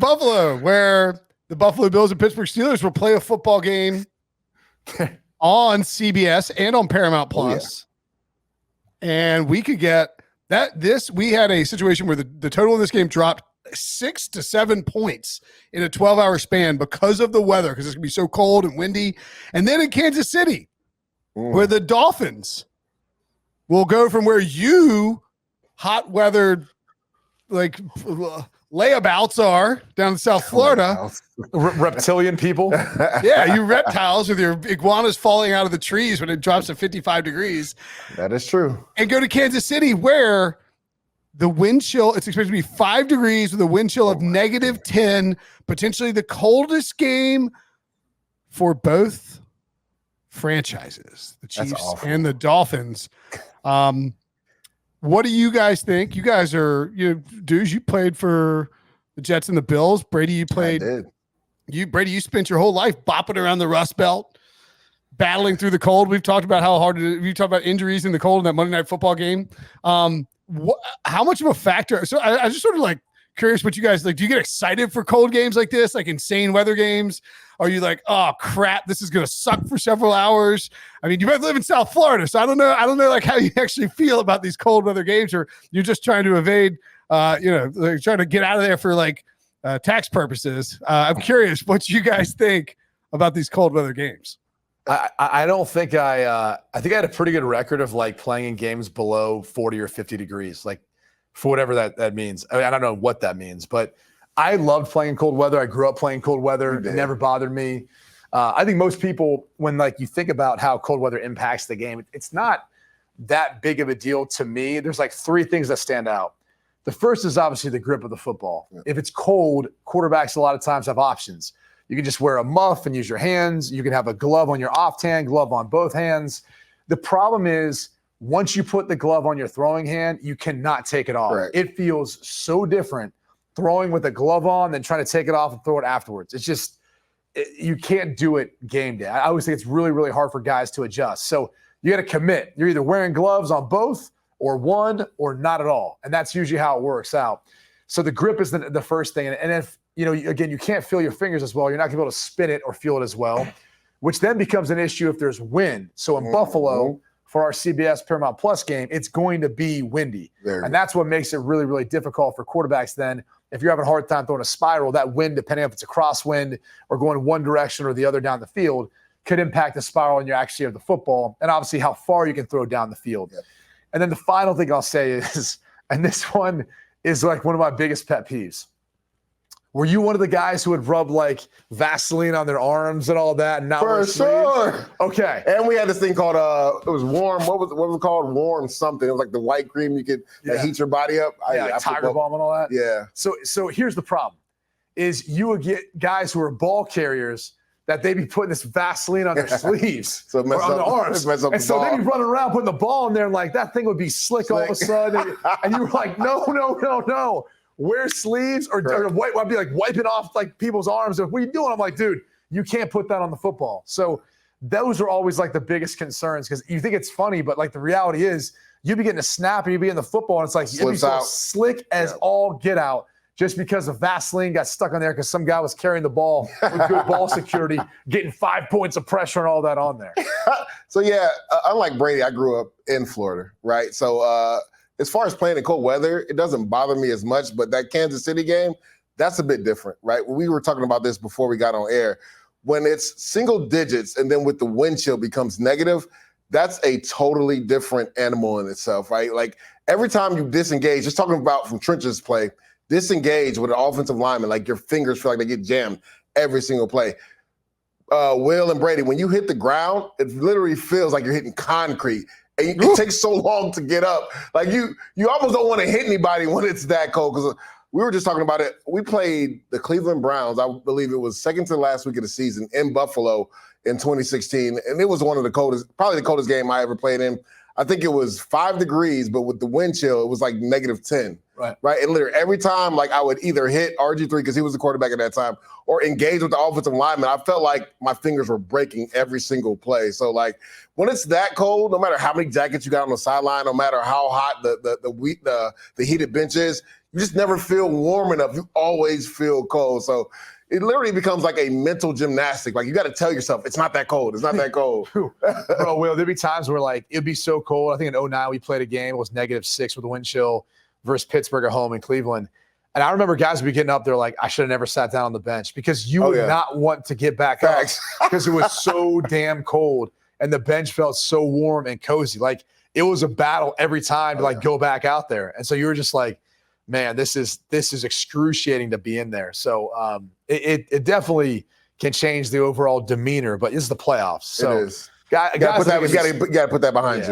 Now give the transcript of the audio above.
Buffalo, where the Buffalo Bills and Pittsburgh Steelers will play a football game on CBS and on Paramount Plus. And we could get that. We had a situation where the total in this game dropped 6 to 7 points in a 12-hour span because of the weather, because it's going to be so cold and windy. And then in Kansas City, where the Dolphins will go from where you hot weathered layabouts are down in South Florida. Reptilian people. Yeah, you reptiles with your iguanas falling out of the trees when it drops to 55 degrees. That is true. And go to Kansas City, where the wind chill, it's expected to be 5 degrees with a wind chill of -10, potentially the coldest game for both franchises, the Chiefs and the Dolphins. What do you guys think? You guys are, dudes, you played for the Jets and the Bills. Brady, you played. I did. Brady, you spent your whole life bopping around the Rust Belt, battling through the cold. We've talked about how hard we talked about injuries in the cold in that Monday Night Football game. How much of a factor? So I just sort of curious what you guys like. Do you get excited for cold games like this, like insane weather games? Are you like, oh crap, this is gonna suck for several hours? I mean, you both live in South Florida, so I don't know like how you actually feel about these cold weather games, or you're just trying to evade, trying to get out of there for tax purposes. I'm curious what you guys think about these cold weather games. I don't think I think I had a pretty good record of playing in games below 40 or 50 degrees, for whatever that means. I mean, I don't know what that means, but I loved playing cold weather. I grew up playing cold weather. It never bothered me. I think most people, when you think about how cold weather impacts the game, it's not that big of a deal to me. There's 3 things that stand out. The first is obviously the grip of the football. Yeah. If it's cold, quarterbacks a lot of times have options. You can just wear a muff and use your hands. You can have a glove on your off hand, glove on both hands. The problem is, once you put the glove on your throwing hand, you cannot take it off. Right. It feels so different throwing with a glove on than trying to take it off and throw it afterwards. It's just, you can't do it game day. I always think it's really, really hard for guys to adjust. So you got to commit. You're either wearing gloves on both or one or not at all. And that's usually how it works out. So the grip is the first thing. And if, again, you can't feel your fingers as well, you're not going to be able to spin it or feel it as well, which then becomes an issue if there's wind. So in Buffalo, for our CBS Paramount Plus game, it's going to be windy. And that's what makes it really, really difficult for quarterbacks then. If you're having a hard time throwing a spiral, that wind, depending if it's a crosswind or going one direction or the other down the field, could impact the spiral and your accuracy of the football, and obviously how far you can throw down the field. Yep. And then the final thing I'll say is, and this one is one of my biggest pet peeves. Were you one of the guys who would rub Vaseline on their arms and all that? And not For sure. Okay. And we had this thing called it was warm. What was it called? Warm something. It was the white cream you could that heat your body up. Tiger Balm and all that. Yeah. So here's the problem: is you would get guys who are ball carriers that they be putting this Vaseline on their sleeves or on their arms, and so they'd be running around putting the ball in there, and that thing would be slick all of a sudden, and you were like, no. Wear sleeves or wipe. I'd be wiping off people's arms. What are you doing? I'm like, dude, you can't put that on the football. So those are always the biggest concerns, because you think it's funny, but the reality is you'd be getting a snap and you'd be in the football and it's it'd be so slick as all get out, just because the Vaseline got stuck on there because some guy was carrying the ball with good ball security, getting 5 points of pressure and all that on there. So unlike Brady, I grew up in Florida, right? So as far as playing in cold weather, it doesn't bother me as much, but that Kansas City game, that's a bit different, right? We were talking about this before we got on air. When it's single digits and then with the wind chill becomes negative, that's a totally different animal in itself, right? Every time you disengage, just talking about from trenches play, disengage with an offensive lineman, your fingers feel like they get jammed every single play. Will and Brady, when you hit the ground, it literally feels like you're hitting concrete. And it takes so long to get up. You almost don't want to hit anybody when it's that cold. Because we were just talking about it. We played the Cleveland Browns, I believe it was second to the last week of the season, in Buffalo in 2016. And it was one of the coldest, probably the coldest game I ever played in. I think it was 5 degrees, but with the wind chill, it was -10. Right. And literally every time, I would either hit RG3 because he was the quarterback at that time, or engage with the offensive lineman, I felt like my fingers were breaking every single play. So when it's that cold, no matter how many jackets you got on the sideline, no matter how hot the heated bench is, You just never feel warm enough. You always feel cold. So it literally becomes like a mental gymnastic. Like you got to tell yourself, it's not that cold. It's not that cold. Bro, Will, there'd be times where like it'd be so cold. I think in 2009 we played a game. It was -6 with a wind chill versus Pittsburgh at home in Cleveland. And I remember guys would be getting up there like, I should have never sat down on the bench because you would not want to get back up because it was so damn cold and the bench felt so warm and cozy. Like it was a battle every time to like go back out there. And so you were just like, man, this is excruciating to be in there. So it definitely can change the overall demeanor, but this is the playoffs. So it is. You got to put that behind you.